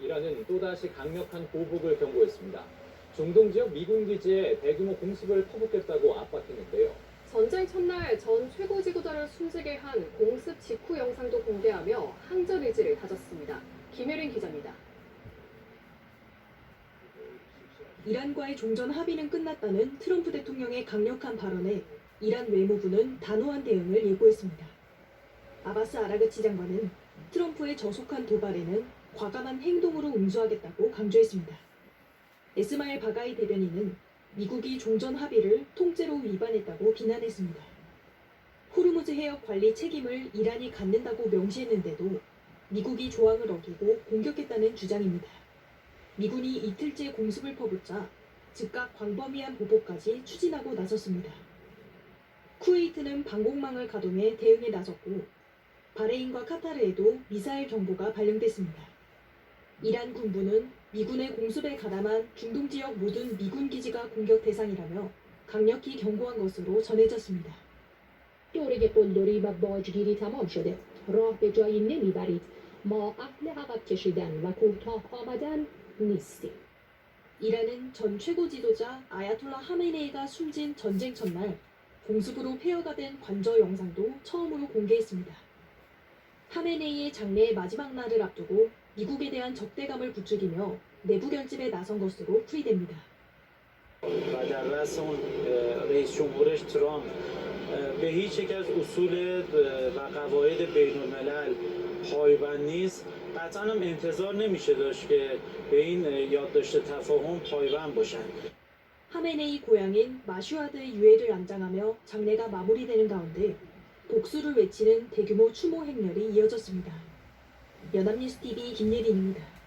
이란은 또다시 강력한 보복을 경고했습니다. 중동 지역 미군 기지에 대규모 공습을 퍼붓겠다고 압박했는데요. 전쟁 첫날 전 최고 지도자를 숨지게 한 공습 직후 영상도 공개하며 항전 의지를 다졌습니다. 김혜린 기자입니다. 이란과의 종전 합의는 끝났다는 트럼프 대통령의 강력한 발언에 이란 외무부는 단호한 대응을 예고했습니다. 아바스 아라그치 장관은 트럼프의 저속한 도발에는 과감한 행동으로 응수하겠다고 강조했습니다. 에스마엘 바가이 대변인은 미국이 종전 합의를 통째로 위반했다고 비난했습니다. 호르무즈 해역 관리 책임을 이란이 갖는다고 명시했는데도 미국이 조항을 어기고 공격했다는 주장입니다. 미군이 이틀째 공습을 퍼붓자 즉각 광범위한 보복까지 추진하고 나섰습니다. 쿠웨이트는 방공망을 가동해 대응에 나섰고 바레인과 카타르에도 미사일 경보가 발령됐습니다. 이란 군부는 미군의 공습에 가담한 중동 지역 모든 미군 기지가 공격 대상이라며 강력히 경고한 것으로 전해졌습니다. دوره قلدری و باجگیری تمام شده. راه به جایی نمیبرید. ما اهل عقب کشیدن و کوتاه آمدن نیستیم. 이란은 전 최고 지도자 아야톨라 하메네이가 숨진 전쟁 첫날 공습으로 폐허가 된 관저 영상도 처음으로 공개했습니다. 하메네이의 장례의 마지막 날을 앞두고 미국에 대한 적대감을 부추기며 내부 결집에 나선 것으로 풀이됩니다. و در رأس اون رئیس جمهورش ترامپ به هیچ یک از اصول و قواعد بین الملل پایبند نیست. قطعا هم انتظار نمیشه داشت که به این یادداشت تفاهم پایبند باشن. 하메네이 고향인 마슈아드의 유해를 안장하며 장례가 마무리되는 가운데 복수를 외치는 대규모 추모 행렬이 이어졌습니다. 연합뉴스 TV 김예린입니다.